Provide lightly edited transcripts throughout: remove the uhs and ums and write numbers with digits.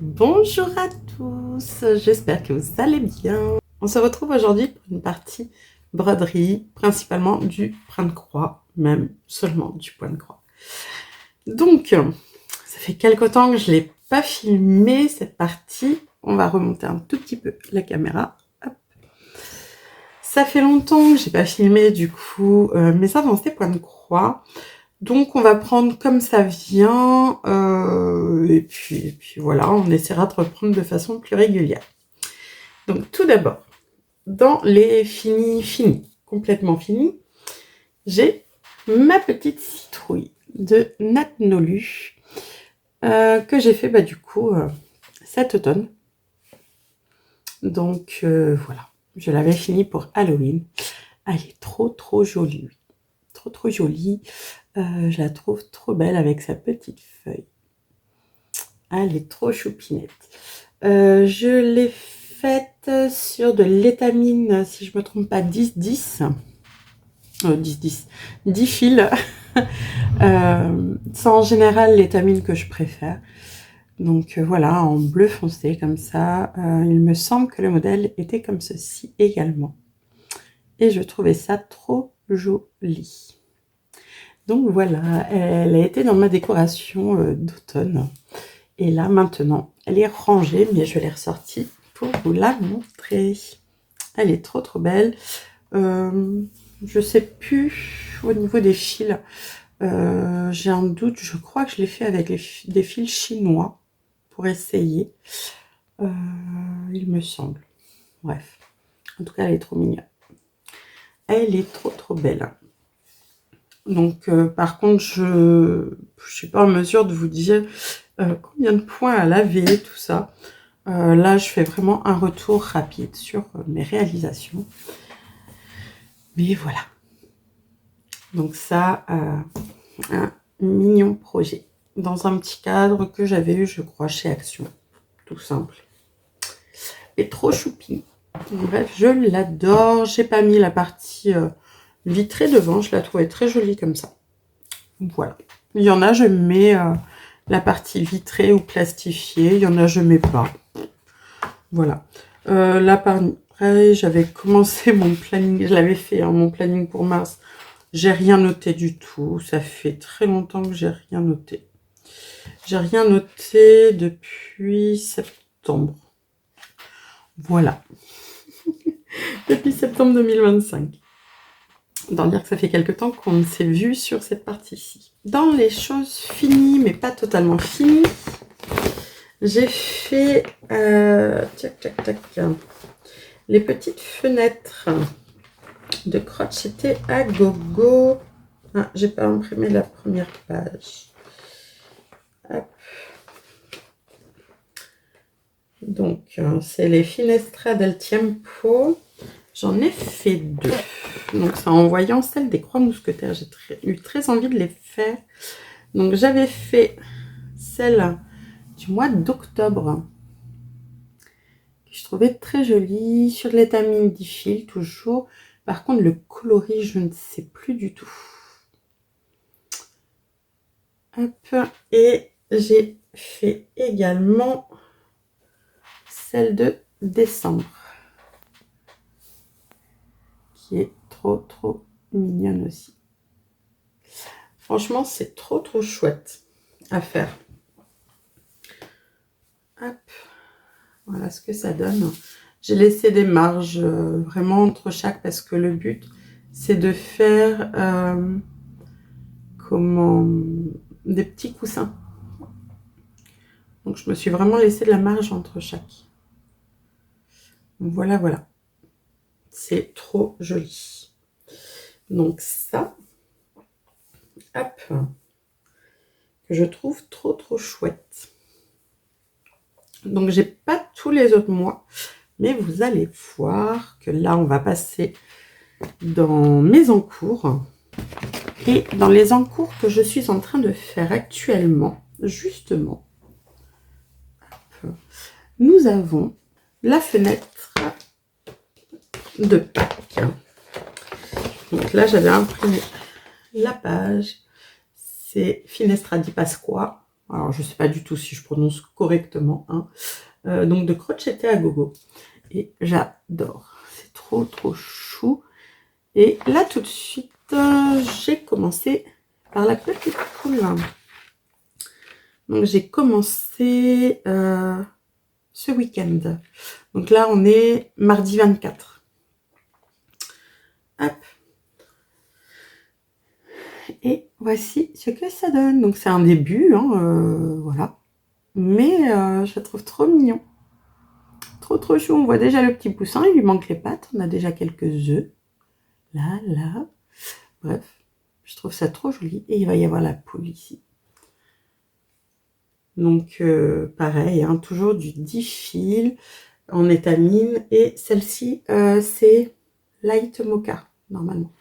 Bonjour à tous, j'espère que vous allez bien. On se retrouve aujourd'hui pour une partie broderie, principalement du point de croix, même seulement du point de croix. Donc, ça fait quelque temps que je ne l'ai pas filmé cette partie. On va remonter un tout petit peu la caméra. Hop. Ça fait longtemps que je n'ai pas filmé du coup mes avancées point de croix. Donc on va prendre comme ça vient, et puis voilà, on essaiera de reprendre de façon plus régulière. Donc tout d'abord, dans les finis, complètement finis, j'ai ma petite citrouille de Nat Nolu, que j'ai fait du coup cet automne. Donc voilà, je l'avais fini pour Halloween. Elle est trop jolie, trop jolie. Je la trouve trop belle avec sa petite feuille. Elle est trop choupinette. Je l'ai faite sur de l'étamine, si je ne me trompe pas, 10-10. 10 fils. C'est en général l'étamine que je préfère. Donc voilà, en bleu foncé comme ça. Il me semble que le modèle était comme ceci également. Et je trouvais ça trop joli. Donc voilà, elle a été dans ma décoration d'automne. Et là, maintenant, elle est rangée, mais je l'ai ressortie pour vous la montrer. Elle est trop belle. Je sais plus au niveau des fils. J'ai un doute. Je crois que je l'ai fait avec des fils chinois pour essayer. Il me semble. Bref. En tout cas, elle est trop mignonne. Elle est trop belle. Donc, par contre, je ne suis pas en mesure de vous dire combien de points à laver, tout ça. Là, je fais vraiment un retour rapide sur mes réalisations. Mais voilà. Donc ça, un mignon projet. Dans un petit cadre que j'avais eu, je crois, chez Action. Tout simple. Et trop choupi. Bref, je l'adore. J'ai pas mis la partie vitrée devant. Je la trouvais très jolie comme ça. Voilà. Il y en a, je mets la partie vitrée ou plastifiée. Il y en a, je mets pas. Voilà. Là, pareil, j'avais commencé mon planning. Je l'avais fait, hein, mon planning pour mars. J'ai rien noté du tout. Ça fait très longtemps que j'ai rien noté. J'ai rien noté depuis septembre. Voilà. Depuis septembre 2025. D'en dire que ça fait quelque temps qu'on s'est vu sur cette partie-ci. Dans les choses finies, mais pas totalement finies, j'ai fait les petites fenêtres de Crochet à gogo. Ah, j'ai pas imprimé la première page. Hop. Donc, c'est les Finestra del Tiempo. J'en ai fait 2. Donc, c'est en voyant celle des Croix Mousquetaires. J'ai eu très envie de les faire. Donc, j'avais fait celle du mois d'octobre, que je trouvais très jolie. Sur de l'étamine 10 fils, toujours. Par contre, le coloris, je ne sais plus du tout. Hop. Et j'ai fait également celle de décembre, qui est trop mignonne aussi. Franchement, c'est trop chouette à faire. Hop. Voilà ce que ça donne. J'ai laissé des marges vraiment entre chaque parce que le but, c'est de faire des petits coussins. Donc, je me suis vraiment laissé de la marge entre chaque. Voilà. C'est trop joli. Donc, ça, hop, que je trouve trop chouette. Donc, j'ai pas tous les autres mois, mais vous allez voir que là, on va passer dans mes encours. Et dans les encours que je suis en train de faire actuellement, justement, nous avons la fenêtre de Pâques. Donc là, j'avais imprimé la page. C'est Finestra di Pasqua. Alors, je sais pas du tout si je prononce correctement, hein. Donc, de Crocetti à gogo. Et j'adore. C'est trop, trop chou. Et là, tout de suite, j'ai commencé par la petite poule. Donc, j'ai commencé ce week-end. Donc là, on est mardi 24. Hop. Et voici ce que ça donne. Donc, c'est un début, hein, voilà. Mais je le trouve trop mignon. Trop, trop chou. On voit déjà le petit poussin. Il lui manque les pattes. On a déjà quelques œufs. Là, là. Bref, je trouve ça trop joli. Et il va y avoir la poule ici. Donc, pareil, hein, toujours du 10 fils en étamine. Et celle-ci, c'est Light Mocha, normalement.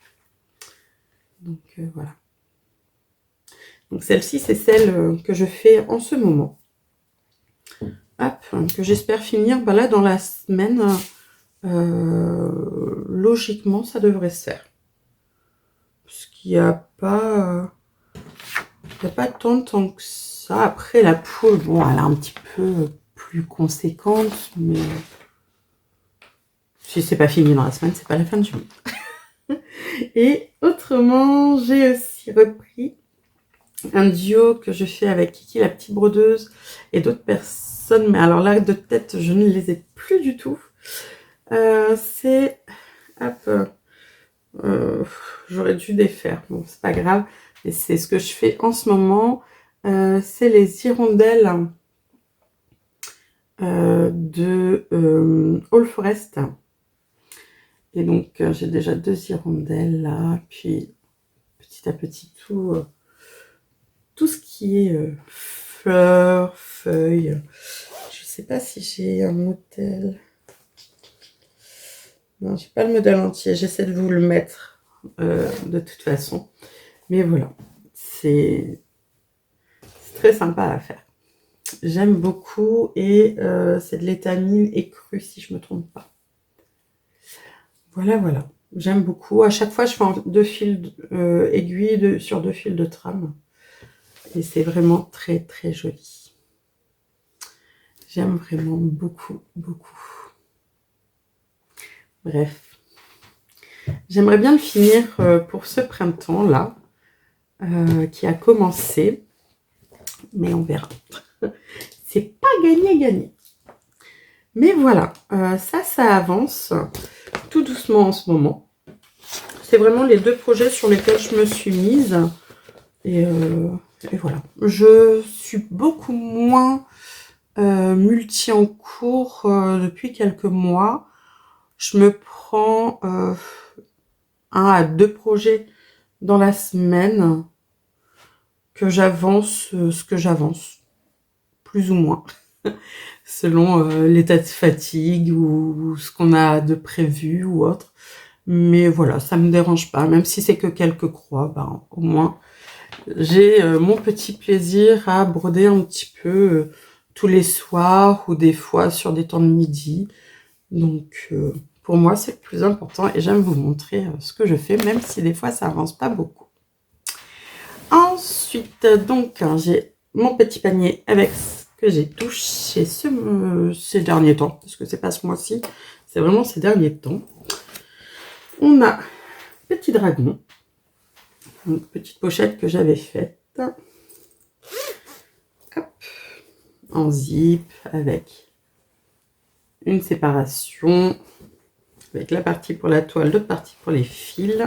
Donc, voilà. Donc, celle-ci, c'est celle que je fais en ce moment. Hop, que j'espère finir là dans la semaine. Logiquement, ça devrait se faire. Parce qu'il n'y a pas... il n'y a pas tant de temps que ça. Après, la poule, bon, elle est un petit peu plus conséquente, mais si c'est pas fini dans la semaine, c'est pas la fin du monde. Et autrement, j'ai aussi repris un duo que je fais avec Kiki, la petite brodeuse, et d'autres personnes. Mais alors là, de tête, je ne les ai plus du tout. C'est... Hop, j'aurais dû les faire. Bon, c'est pas grave. Et c'est ce que je fais en ce moment. C'est les hirondelles de All Forest. Et donc, j'ai déjà 2 hirondelles là. Puis, petit à petit, tout ce qui est fleurs, feuilles. Je sais pas si j'ai un modèle. Non, j'ai pas le modèle entier. J'essaie de vous le mettre de toute façon. Mais voilà, c'est très sympa à faire. J'aime beaucoup et c'est de l'étamine écrue si je me trompe pas. Voilà, voilà. J'aime beaucoup. À chaque fois, je fais 2 fils aiguilles sur 2 fils de trame. Et c'est vraiment très, très joli. J'aime vraiment beaucoup, beaucoup. Bref. J'aimerais bien le finir pour ce printemps-là, qui a commencé. Mais on verra. C'est pas gagné. Mais voilà, ça avance tout doucement en ce moment. C'est vraiment les 2 projets sur lesquels je me suis mise. Et voilà. Je suis beaucoup moins multi en cours depuis quelques mois. Je me prends 1 à 2 projets dans la semaine que j'avance ce que j'avance, plus ou moins, selon l'état de fatigue ou ce qu'on a de prévu ou autre. Mais voilà, ça me dérange pas, même si c'est que quelques croix, ben, au moins j'ai mon petit plaisir à broder un petit peu tous les soirs ou des fois sur des temps de midi. Donc pour moi c'est le plus important et j'aime vous montrer ce que je fais, même si des fois ça avance pas beaucoup. Ensuite, donc, j'ai mon petit panier avec ce que j'ai touché ces derniers temps, parce que c'est pas ce mois-ci, c'est vraiment ces derniers temps. On a Petit Dragon, une petite pochette que j'avais faite. Hop, en zip, avec une séparation, avec la partie pour la toile, l'autre partie pour les fils.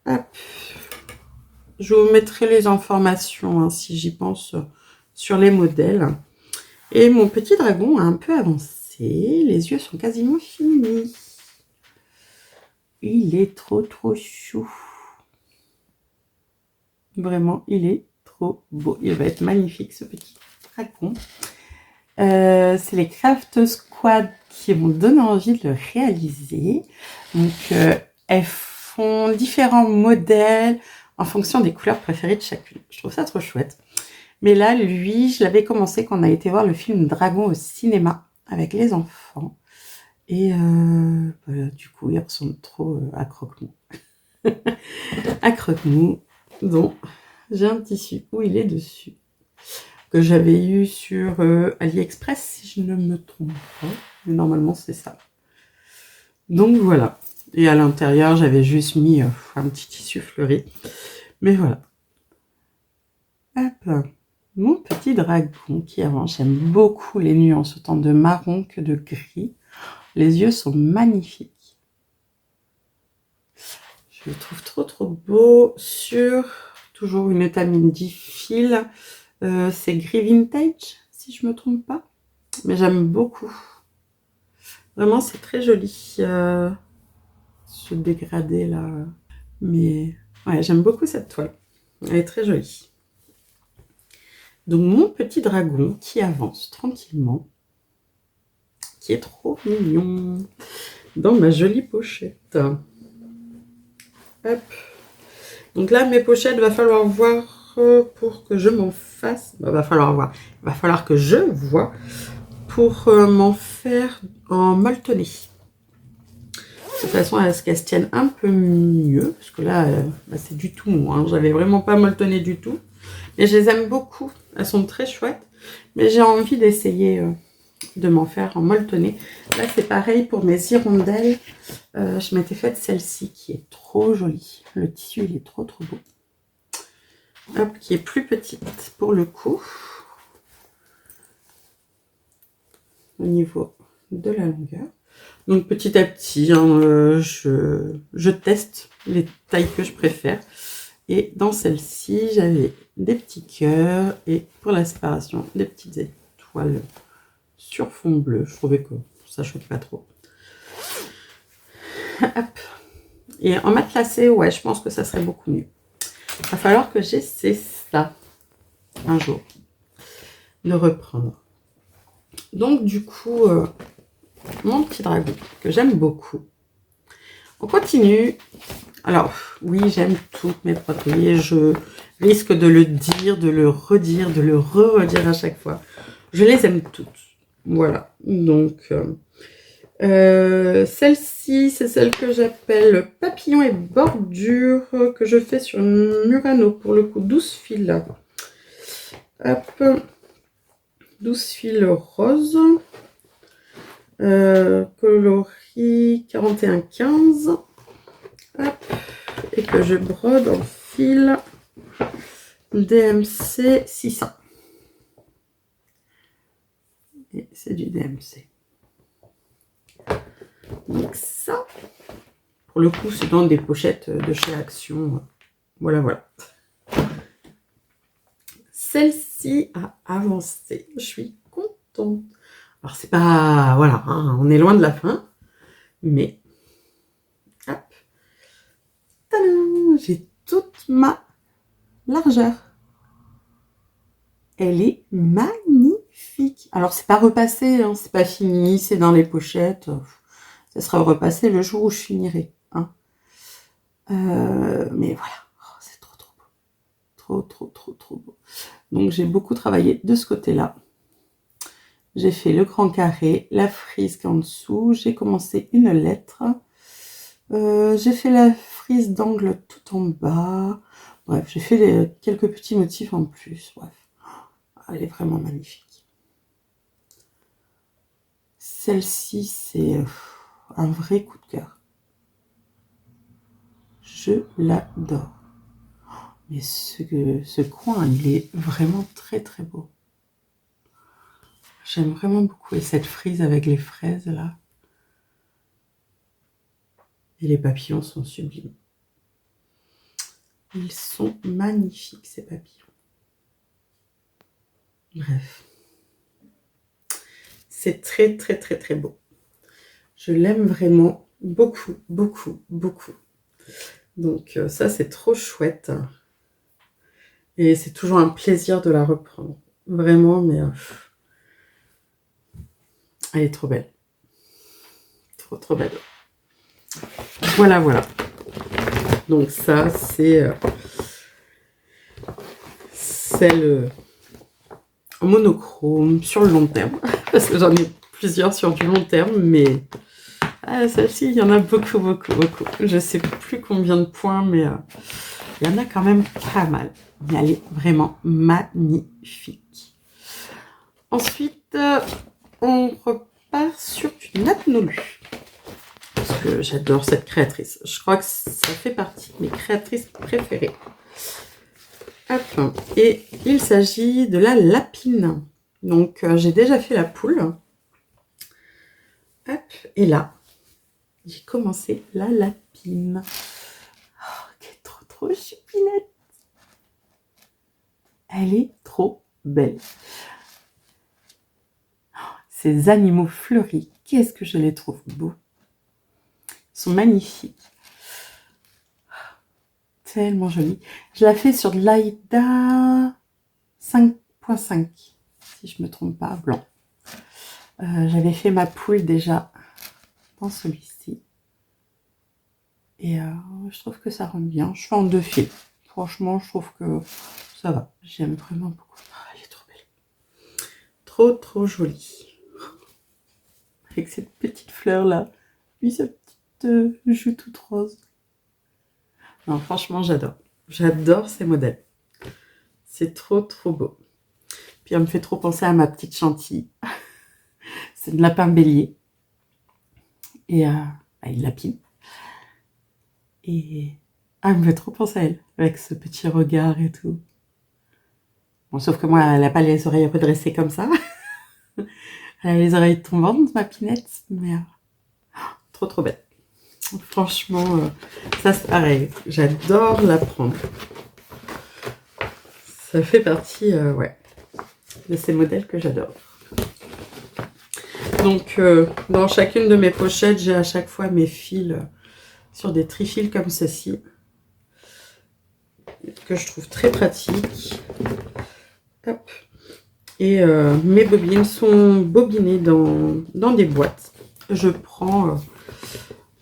Hop. Je vous mettrai les informations, hein, si j'y pense, sur les modèles. Et mon petit dragon a un peu avancé. Les yeux sont quasiment finis. Il est trop, trop chou. Vraiment, il est trop beau. Il va être magnifique, ce petit dragon. C'est les Craft Squad qui m'ont donné envie de le réaliser. Donc, elles font différents modèles en fonction des couleurs préférées de chacune. Je trouve ça trop chouette. Mais là, lui, je l'avais commencé quand on a été voir le film Dragon au cinéma avec les enfants. Et du coup, il ressemble trop à Croque-Mou. À Croque-Mou, dont j'ai un tissu où il est dessus. que j'avais eu sur AliExpress, si je ne me trompe pas. Mais normalement, c'est ça. Donc voilà. Et à l'intérieur, j'avais juste mis un petit tissu fleuri. Mais voilà. Hop. Mon petit dragon qui avance. J'aime beaucoup les nuances, autant de marron que de gris. Les yeux sont magnifiques. Je le trouve trop beau sur toujours une étamine 10 fils. C'est gris vintage, si je me trompe pas. Mais j'aime beaucoup. Vraiment, c'est très joli. Ce dégradé là. Mais ouais, j'aime beaucoup cette toile. Elle est très jolie. Donc mon petit dragon qui avance tranquillement. Qui est trop mignon. Dans ma jolie pochette. Hop. Donc là, mes pochettes, va falloir voir pour que je m'en fasse. Va falloir voir. Va falloir que je vois pour m'en faire en molletonné. De toute façon, à ce qu'elles se tiennent un peu mieux. Parce que là, c'est du tout mou. Hein. J'avais vraiment pas molletonné du tout. Mais je les aime beaucoup. Elles sont très chouettes. Mais j'ai envie d'essayer de m'en faire en molletonné. Là, c'est pareil pour mes hirondelles. Je m'étais faite celle-ci qui est trop jolie. Le tissu, il est trop beau. Hop, qui est plus petite pour le coup. Au niveau de la longueur. Donc petit à petit, hein, je teste les tailles que je préfère. Et dans celle-ci, j'avais des petits cœurs et pour la séparation, des petites étoiles sur fond bleu. Je trouvais que ça choque pas trop. Hop. Et en matelassé, ouais, je pense que ça serait beaucoup mieux. Il va falloir que j'essaie ça un jour, de reprendre. Donc du coup, mon petit dragon, que j'aime beaucoup. On continue. Alors, oui, j'aime toutes mes broderies. Je risque de le dire, de le redire, de le redire à chaque fois. Je les aime toutes. Voilà. Donc, celle-ci, c'est celle que j'appelle papillon et bordure, que je fais sur Murano. Pour le coup, 12 fils. Hop. 12 fils roses. Coloris 41-15. Hop. Et que je brode en fil DMC 600. Et c'est du DMC. Donc ça, pour le coup, c'est dans des pochettes de chez Action. Voilà, voilà. Celle-ci a avancé. Je suis contente. Alors, c'est pas... Voilà, hein, on est loin de la fin. Mais... Hop. Tadam, j'ai toute ma largeur. Elle est magnifique. Alors, c'est pas repassé, hein, c'est pas fini, c'est dans les pochettes. Ça sera repassé le jour où je finirai. Hein. Mais voilà, oh, c'est trop beau. Trop beau. Donc, j'ai beaucoup travaillé de ce côté-là. J'ai fait le grand carré, la frise en dessous. J'ai commencé une lettre. J'ai fait la frise d'angle tout en bas. Bref, j'ai fait quelques petits motifs en plus. Bref, elle est vraiment magnifique. Celle-ci, c'est un vrai coup de cœur. Je l'adore. Mais ce coin, il est vraiment très beau. J'aime vraiment beaucoup. Et cette frise avec les fraises, là. Et les papillons sont sublimes. Ils sont magnifiques, ces papillons. Bref. C'est très beau. Je l'aime vraiment beaucoup. Donc ça, c'est trop chouette. Et c'est toujours un plaisir de la reprendre. Vraiment, mais... elle est trop belle. Trop belle. Voilà. Donc ça, c'est celle en monochrome sur le long terme. Parce que j'en ai plusieurs sur du long terme, mais celle-ci, il y en a beaucoup. Je sais plus combien de points, mais il y en a quand même pas mal. Mais elle est vraiment magnifique. Ensuite, on repart sur du Nat Nolu. Parce que j'adore cette créatrice. Je crois que ça fait partie de mes créatrices préférées. Hop. Et il s'agit de la lapine. Donc, j'ai déjà fait la poule. Hop. Et là, j'ai commencé la lapine. Oh, elle est trop chupinette. Elle est trop belle. Oh, ces animaux fleuris, qu'est-ce que je les trouve beaux. Ils sont magnifiques. Tellement jolis. Je la fais sur de l'Aïda 5.5, si je ne me trompe pas, blanc. J'avais fait ma poule déjà dans celui-ci. Et je trouve que ça rend bien. Je fais en 2 fils. Franchement, je trouve que ça va. J'aime vraiment beaucoup. Oh, elle est trop belle. Trop jolie. Avec cette petite fleur là. Puis sa petite joue toute rose. Non, franchement, j'adore. J'adore ces modèles. C'est trop beau. Puis elle me fait trop penser à ma petite Chantilly. C'est de lapin bélier. Et une lapine. Et elle me fait trop penser à elle. Avec ce petit regard et tout. Bon, sauf que moi, elle n'a pas les oreilles redressées comme ça. Elle a les oreilles tombantes, ma pinette. Mais trop belle. Franchement, ça c'est pareil. J'adore la prendre. Ça fait partie, de ces modèles que j'adore. Donc, dans chacune de mes pochettes, j'ai à chaque fois mes fils sur des trifils comme ceci, que je trouve très pratique. Hop. Et mes bobines sont bobinées dans des boîtes. Je prends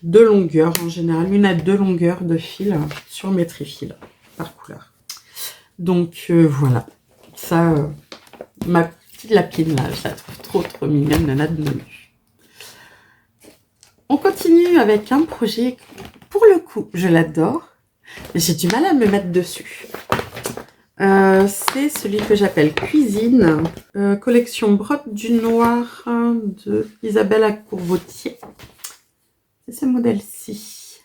2 longueurs en général, 1 à 2 longueurs de fil sur mes trifils par couleur. Donc voilà, ça, ma petite lapine là, je la trouve trop mignonne, Nat Nolu. On continue avec un projet, pour le coup, je l'adore, mais j'ai du mal à me mettre dessus. C'est celui que j'appelle Cuisine, collection Brotte du Noir de Isabelle à Courvotier. C'est ce modèle-ci.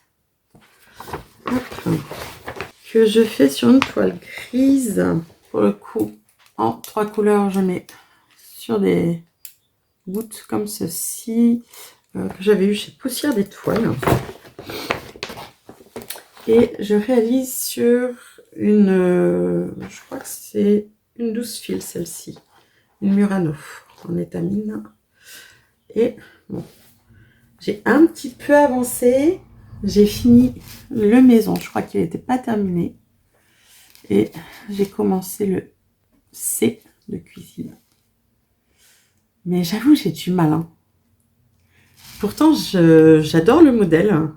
Que je fais sur une toile grise. Pour le coup, en 3 couleurs, je mets sur des gouttes comme ceci, que j'avais eu chez Poussière d'Étoile. Et je réalise sur une, je crois que c'est une 12 fils celle-ci, une Murano en étamine. Et bon, j'ai un petit peu avancé, j'ai fini le maison, je crois qu'il n'était pas terminé. Et j'ai commencé le C de cuisine. Mais j'avoue, j'ai du mal. Hein. Pourtant, j'adore le modèle.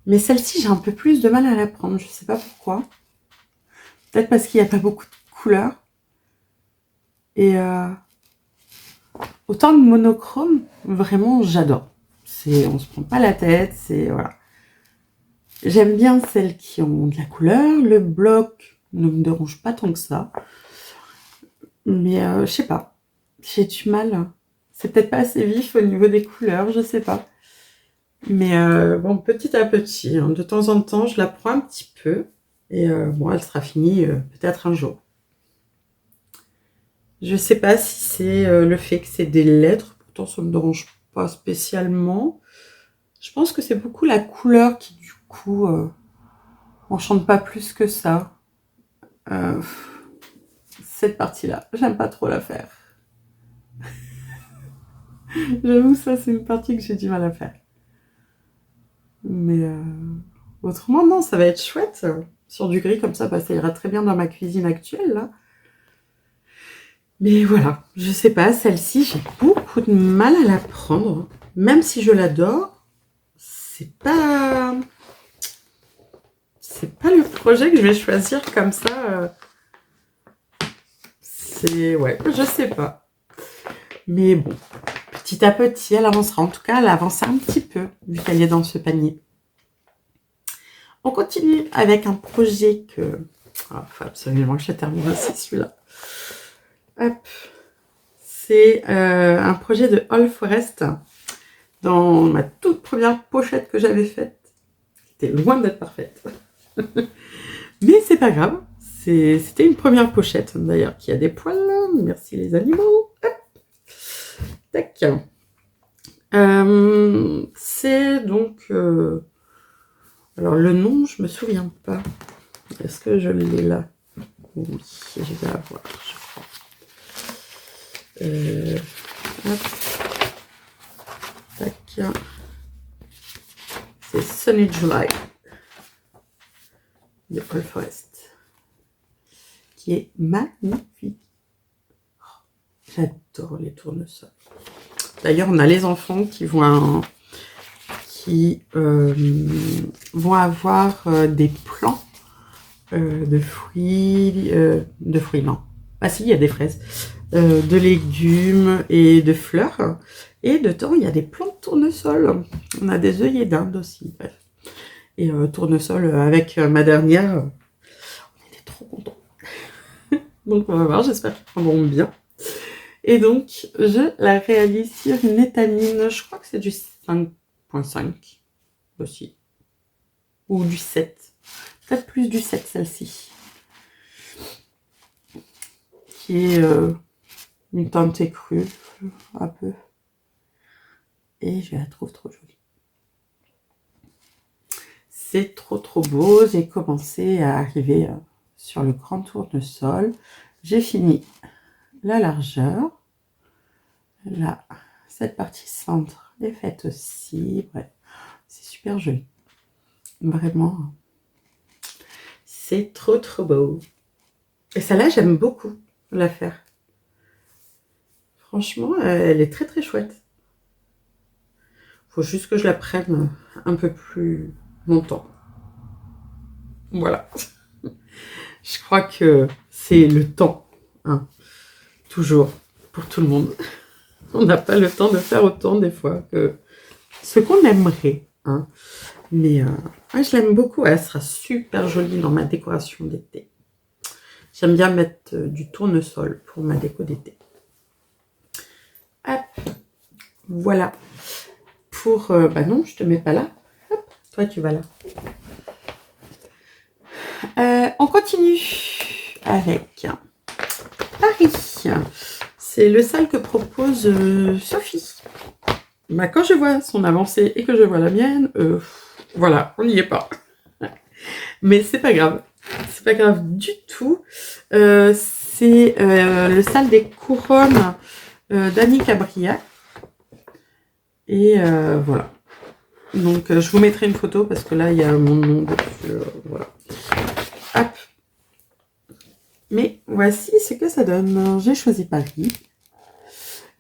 Mais celle-ci, j'ai un peu plus de mal à la prendre. Je ne sais pas pourquoi. Peut-être parce qu'il n'y a pas beaucoup de couleurs. Et autant le monochrome, vraiment, j'adore. On ne se prend pas la tête. Voilà. J'aime bien celles qui ont de la couleur. Le bloc ne me dérange pas tant que ça. Mais je sais pas. J'ai du mal. C'est peut-être pas assez vif au niveau des couleurs, je sais pas. Mais bon, petit à petit, hein, de temps en temps, je la prends un petit peu. Et bon, elle sera finie peut-être un jour. Je sais pas si c'est le fait que c'est des lettres. Pourtant, ça me dérange pas spécialement. Je pense que c'est beaucoup la couleur qui, du coup, enchante pas plus que ça. Cette partie-là, j'aime pas trop la faire. J'avoue, ça, c'est une partie que j'ai du mal à faire. Mais autrement, non, ça va être chouette. Sur du gris comme ça, bah, ça ira très bien dans ma cuisine actuelle, là. Mais voilà, je sais pas, celle-ci, j'ai beaucoup de mal à la prendre. Même si je l'adore, c'est pas le projet que je vais choisir comme ça. Ouais, je sais pas. Mais bon, petit à petit, elle avancera. En tout cas, elle avance un petit peu, vu qu'elle est dans ce panier. On continue avec un projet que Ah, faut absolument que je termine aussi celui-là. Hop. C'est un projet de All Forest dans ma toute première pochette que j'avais faite. C'était loin d'être parfaite. Mais c'est pas grave. C'était une première pochette d'ailleurs qui a des poils. Merci les animaux. Hop. Tac. C'est donc... alors le nom, je me souviens pas. Est-ce que je l'ai là? Oui, je vais avoir, je crois. Hop. Tac. C'est Sunny July de All Forest, qui est magnifique. J'adore les tournesols. D'ailleurs, on a les enfants qui vont avoir des plants de fruits, non. Ah si, il y a des fraises, de légumes et de fleurs. Et dedans, il y a des plants de tournesol. On a des œillets d'Inde aussi, bref. Et tournesol avec ma dernière, on était trop contents. Donc on va voir, j'espère qu'ils prendront bien. Et donc, je la réalise sur une étamine, je crois que c'est du 5.5 aussi. Ou du 7. Peut-être plus du 7 celle-ci. Qui est une teinte écrue, un peu. Et je la trouve trop jolie. C'est trop beau. J'ai commencé à arriver sur le grand tournesol. J'ai fini la largeur. Là, cette partie centre est faite aussi. Bref, c'est super joli. Vraiment, c'est trop beau. Et celle-là, j'aime beaucoup la faire. Franchement, elle est très chouette. Faut juste que je la prenne un peu plus longtemps. Voilà. Je crois que c'est le temps, hein, toujours, pour tout le monde. On n'a pas le temps de faire autant des fois que ce qu'on aimerait, hein. Mais je l'aime beaucoup, elle sera super jolie dans ma décoration d'été. J'aime bien mettre du tournesol pour ma déco d'été. Hop, voilà. Pour... bah non, je te mets pas là. Hop, toi tu vas là. On continue avec Paris. C'est le salle que propose Sophie. Bah, quand je vois son avancée et que je vois la mienne, voilà, on n'y est pas. Mais c'est pas grave. C'est pas grave du tout. C'est le salle des couronnes d'Annie Cabriac. Et voilà. Donc je vous mettrai une photo parce que là il y a mon nom dessus. Voilà. Hop. Mais voici ce que ça donne. J'ai choisi Paris.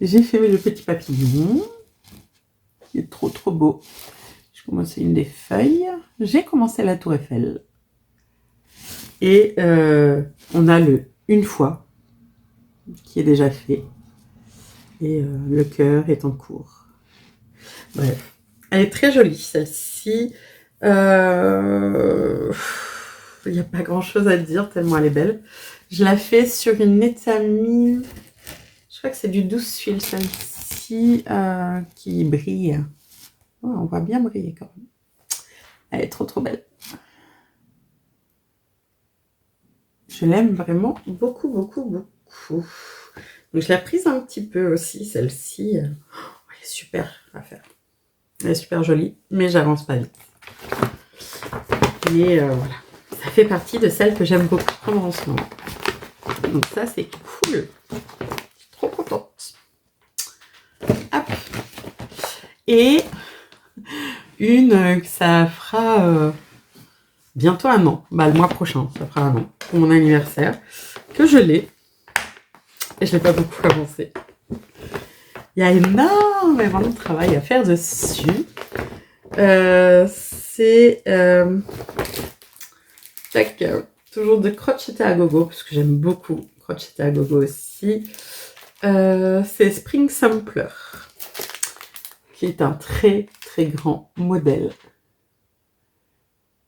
J'ai fait le petit papillon. Il est trop beau. J'ai commencé une des feuilles. J'ai commencé la Tour Eiffel. Et on a le une fois qui est déjà fait. Et le cœur est en cours. Bref. Elle est très jolie celle-ci. Il n'y a pas grand chose à dire tellement elle est belle. Je la fais sur une étamine. Je crois que c'est du 12 fil celle-ci qui brille. Oh, on va bien briller quand même. Elle est trop belle. Je l'aime vraiment beaucoup. Donc je l'ai prise un petit peu aussi celle-ci. Elle est super à faire. Elle est super jolie, mais j'avance pas vite. Mais voilà, ça fait partie de celles que j'aime beaucoup prendre en ce moment. Donc ça, c'est cool. Je suis trop contente. Hop. Et une que ça fera bientôt un an. Bah, le mois prochain, ça fera un an pour mon anniversaire. Que je l'ai. Et je l'ai pas beaucoup avancé. Il y a énormément de travail à faire dessus. C'est toujours de crocheter à gogo, parce que j'aime beaucoup crocheter à gogo aussi. C'est Spring Sampler, qui est un très grand modèle.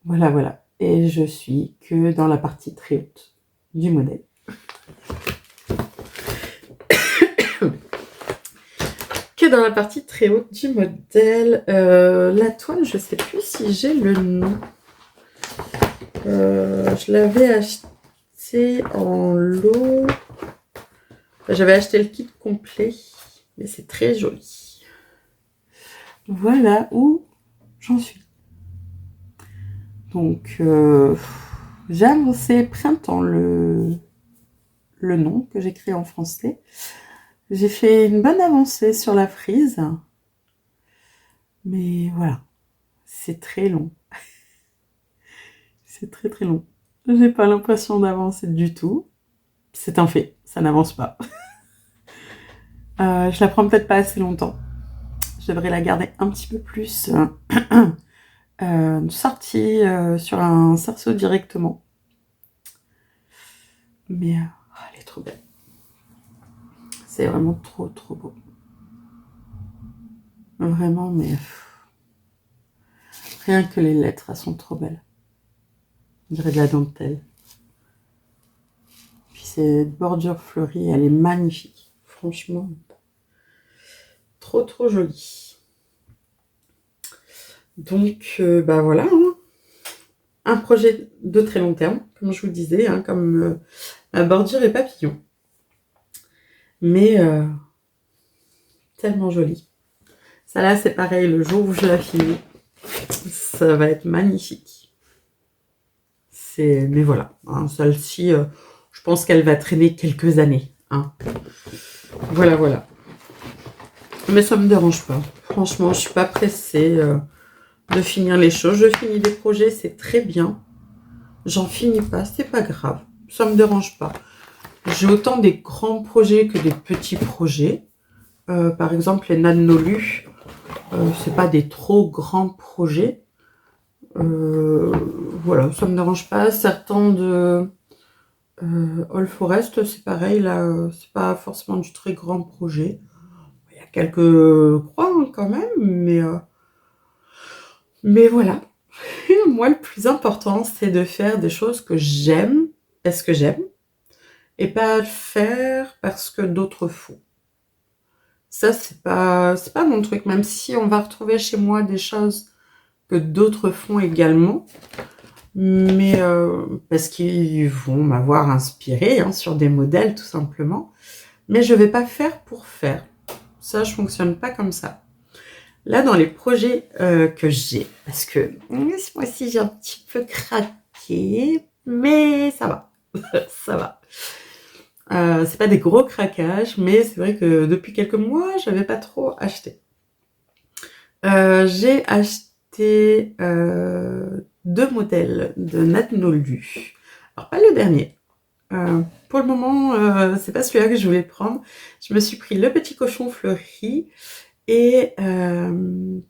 Voilà. et je suis que dans la partie très haute du modèle. Dans la partie très haute du modèle. La toile, je sais plus si j'ai le nom. Je l'avais acheté en lot. J'avais acheté le kit complet, mais c'est très joli. Voilà où j'en suis. Donc, j'ai annoncé printemps le nom que j'écris en français. J'ai fait une bonne avancée sur la frise. Mais voilà, c'est très long. C'est très très long. J'ai pas l'impression d'avancer du tout. C'est un fait, ça n'avance pas. Je la prends peut-être pas assez longtemps. Je devrais la garder un petit peu plus sortie sur un cerceau directement. Mais elle est trop belle. C'est vraiment trop trop beau. Vraiment, mais rien que les lettres, elles sont trop belles. On dirait de la dentelle. Puis cette bordure fleurie, elle est magnifique. Franchement, trop trop jolie. Donc, bah voilà, hein. Un projet de très long terme, comme je vous disais, hein, comme la bordure et papillon. Mais tellement jolie. Ça là, c'est pareil, le jour où je la finis, ça va être magnifique. Mais voilà, hein, celle-ci, je pense qu'elle va traîner quelques années. Hein. Voilà, voilà. Mais ça me dérange pas. Franchement, je suis pas pressée de finir les choses. Je finis des projets, c'est très bien. J'en finis pas, c'est pas grave. Ça me dérange pas. J'ai autant des grands projets que des petits projets. Par exemple, les Nanolu, c'est pas des trop grands projets. Voilà, ça me dérange pas. Certains de All Forest, c'est pareil, là, c'est pas forcément du très grand projet. Il y a quelques croix hein, quand même, mais voilà. Moi, le plus important, c'est de faire des choses que j'aime, parce que j'aime, et pas le faire parce que d'autres font. Ça, c'est pas mon truc, même si on va retrouver chez moi des choses que d'autres font également, mais parce qu'ils vont m'avoir inspiré hein, sur des modèles tout simplement, mais je vais pas faire pour faire. Ça, je fonctionne pas comme ça. Là, dans les projets que j'ai, parce que ce mois-ci, j'ai un petit peu craqué, mais ça va, ça va. C'est pas des gros craquages, mais c'est vrai que depuis quelques mois, j'avais pas trop acheté. J'ai acheté 2 modèles de Natnolu. Alors, pas le dernier. Pour le moment, c'est pas celui-là que je voulais prendre. Je me suis pris le petit cochon fleuri et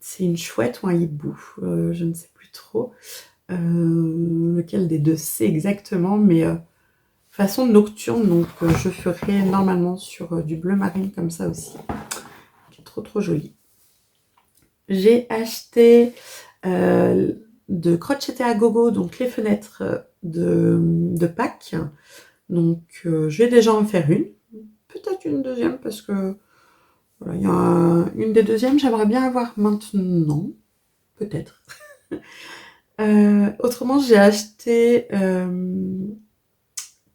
c'est une chouette ou un hibou. Je ne sais plus trop lequel des deux c'est exactement, mais façon nocturne, donc je ferai normalement sur du bleu marine comme ça aussi, qui est trop trop joli. J'ai acheté de crocheter à gogo, donc les fenêtres de Pâques. Donc je vais déjà en faire une, peut-être une deuxième parce que voilà, il y a une des deuxièmes, j'aimerais bien avoir maintenant, peut-être. Autrement, j'ai acheté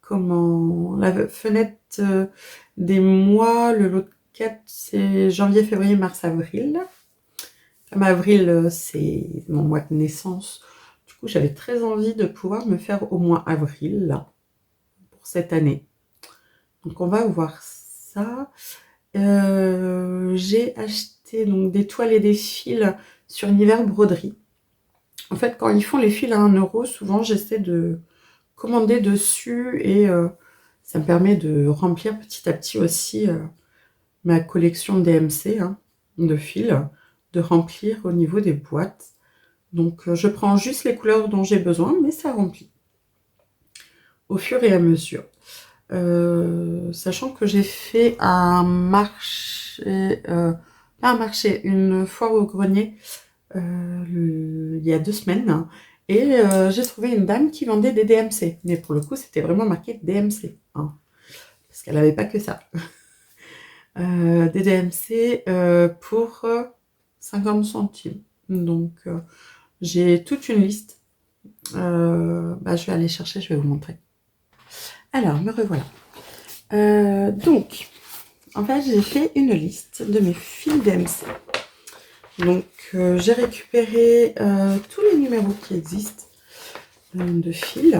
la fenêtre des mois, le lot de 4, c'est janvier, février, mars, avril. Comme avril, c'est mon mois de naissance. Du coup, j'avais très envie de pouvoir me faire au moins avril, là, pour cette année. Donc, on va voir ça. J'ai acheté donc des toiles et des fils sur Univers Broderie. En fait, quand ils font les fils à 1 €, souvent, j'essaie de commander dessus et ça me permet de remplir petit à petit aussi ma collection DMC hein, de fils, de remplir au niveau des boîtes. Donc je prends juste les couleurs dont j'ai besoin, mais ça remplit au fur et à mesure. Sachant que j'ai fait un marché, pas un marché, une foire au grenier il y a 2 semaines. Et j'ai trouvé une dame qui vendait des DMC. Mais pour le coup, c'était vraiment marqué DMC. Hein, parce qu'elle n'avait pas que ça. Des DMC pour 50 centimes. Donc, j'ai toute une liste. Je vais aller chercher, je vais vous montrer. Alors, me revoilà. Donc, en fait, j'ai fait une liste de mes fils DMC. Donc, j'ai récupéré tous les numéros qui existent de fils.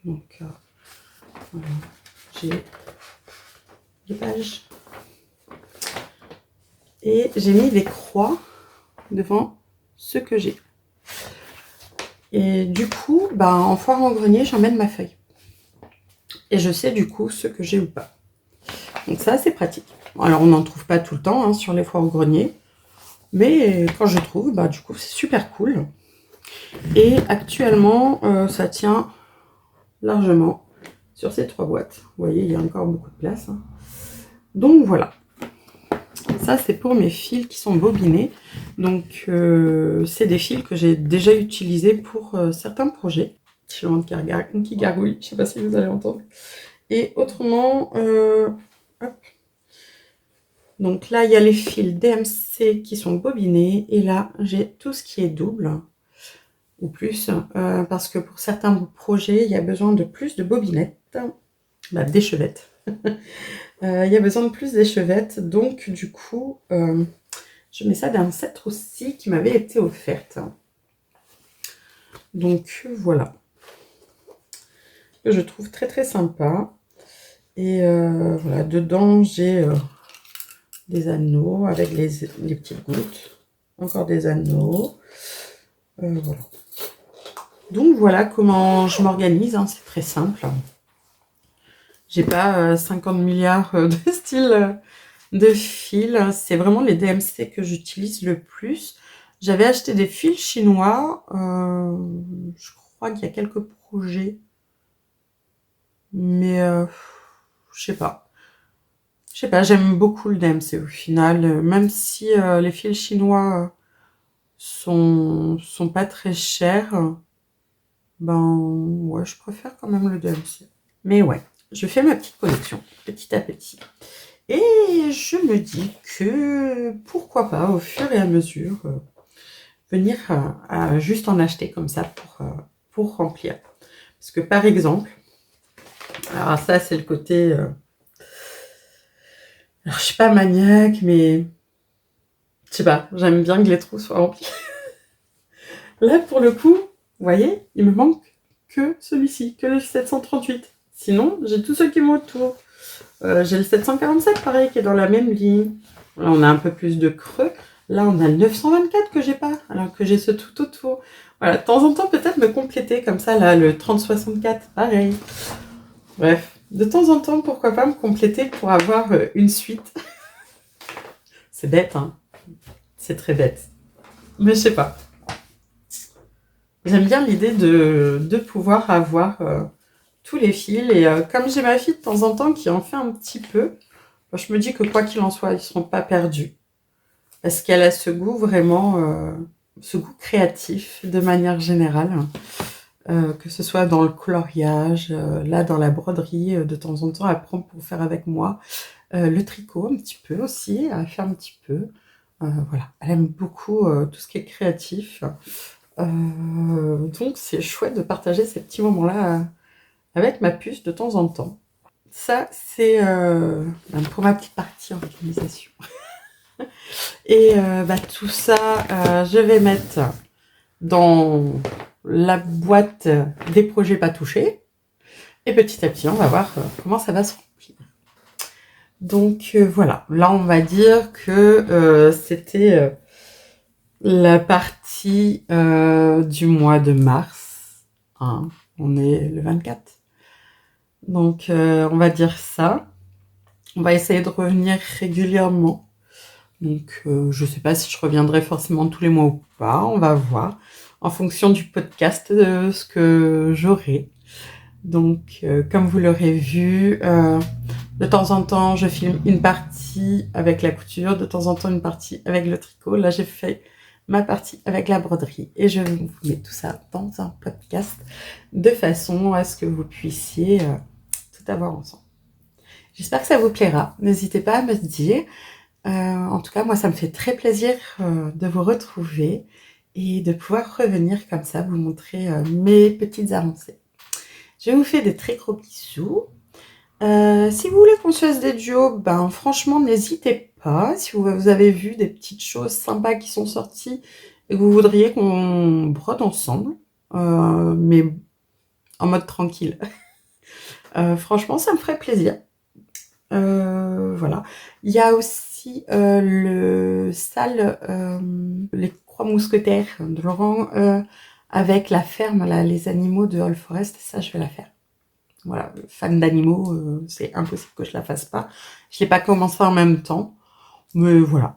Donc, voilà, j'ai des pages. Et j'ai mis des croix devant ce que j'ai. Et du coup, en foire en grenier, j'emmène ma feuille. Et je sais du coup ce que j'ai ou pas. Donc ça, c'est pratique. Alors, on n'en trouve pas tout le temps hein, sur les foires au grenier. Mais quand je trouve, du coup, c'est super cool. Et actuellement, ça tient largement sur ces 3 boîtes. Vous voyez, il y a encore beaucoup de place. Hein. Donc voilà. Ça, c'est pour mes fils qui sont bobinés. Donc, c'est des fils que j'ai déjà utilisés pour certains projets. Je demande qui gargouille. Je ne sais pas si vous allez entendre. Et autrement, hop. Donc là, il y a les fils DMC qui sont bobinés. Et là, j'ai tout ce qui est double ou plus. Parce que pour certains projets, il y a besoin de plus de bobinettes. D'échevettes. Il y a besoin de plus d'échevettes. Donc, du coup, je mets ça dans cette aussi qui m'avait été offerte. Donc, voilà. Je trouve très, très sympa. Et voilà, dedans, j'ai des anneaux avec les petites gouttes. Encore des anneaux. Voilà. Donc, voilà comment je m'organise. Hein, c'est très simple. J'ai pas 50 milliards de styles de fils. C'est vraiment les DMC que j'utilise le plus. J'avais acheté des fils chinois. Je crois qu'il y a quelques projets. Mais je sais pas. J'aime beaucoup le DMC au final. Même si les fils chinois sont pas très chers. Ouais, je préfère quand même le DMC. Mais ouais, je fais ma petite collection, petit à petit. Et je me dis que pourquoi pas, au fur et à mesure, venir à juste en acheter comme ça pour remplir. Parce que par exemple, alors ça c'est le côté... alors je suis pas maniaque, mais je sais pas, j'aime bien que les trous soient remplis. Là pour le coup, vous voyez, il me manque que celui-ci, que le 738. Sinon, j'ai tous ceux qui vont autour. J'ai le 747 pareil qui est dans la même ligne. Là on a un peu plus de creux. Là on a le 924 que j'ai pas, alors que j'ai ce tout autour. Voilà, de temps en temps peut-être me compléter comme ça, là le 3064, pareil. Bref, de temps en temps pourquoi pas me compléter pour avoir une suite. C'est bête hein, c'est très bête. Mais je sais pas. J'aime bien l'idée de pouvoir avoir tous les fils. Et comme j'ai ma fille de temps en temps qui en fait un petit peu, je me dis que quoi qu'il en soit, ils ne seront pas perdus. Parce qu'elle a ce goût vraiment, ce goût créatif de manière générale. Que ce soit dans le coloriage, là dans la broderie, de temps en temps, elle prend pour faire avec moi. Le tricot un petit peu aussi, elle fait un petit peu. Voilà, elle aime beaucoup tout ce qui est créatif. Donc c'est chouette de partager ces petits moments-là avec ma puce de temps en temps. Ça, c'est pour ma petite partie organisation. Et tout ça, je vais mettre dans la boîte des projets pas touchés. Et petit à petit, on va voir comment ça va se remplir. Donc voilà, là on va dire que c'était la partie du mois de mars. Hein, on est le 24. Donc on va dire ça. On va essayer de revenir régulièrement. Donc je sais pas si je reviendrai forcément tous les mois ou pas. On va voir. En fonction du podcast, ce que j'aurai. Donc comme vous l'aurez vu, de temps en temps je filme une partie avec la couture, de temps en temps une partie avec le tricot. Là j'ai fait ma partie avec la broderie. Et je vous mets tout ça dans un podcast de façon à ce que vous puissiez tout avoir ensemble. J'espère que ça vous plaira. N'hésitez pas à me dire. En tout cas, moi, ça me fait très plaisir de vous retrouver et de pouvoir revenir comme ça, vous montrer mes petites avancées. Je vous fais des très gros bisous. Si vous voulez qu'on se fasse des duos, ben franchement, n'hésitez pas. Si vous avez vu des petites choses sympas qui sont sorties et que vous voudriez qu'on brode ensemble, mais en mode tranquille. Franchement, ça me ferait plaisir. Voilà. Il y a aussi le sale, les Trois Mousquetaires de Laurent, avec la ferme, là, les animaux de All Forest. Ça, je vais la faire. Voilà, fan d'animaux, c'est impossible que je la fasse pas. Je l'ai pas commencé en même temps, mais voilà,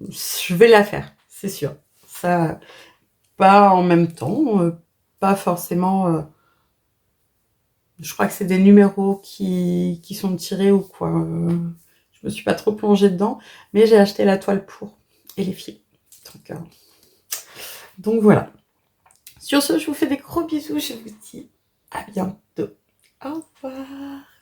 je vais la faire, c'est sûr. Ça, pas en même temps, pas forcément. Je crois que c'est des numéros qui sont tirés ou quoi. Je me suis pas trop plongée dedans, mais j'ai acheté la toile pour et les fils. Donc voilà. Sur ce, je vous fais des gros bisous. Je vous dis à bientôt. Au revoir.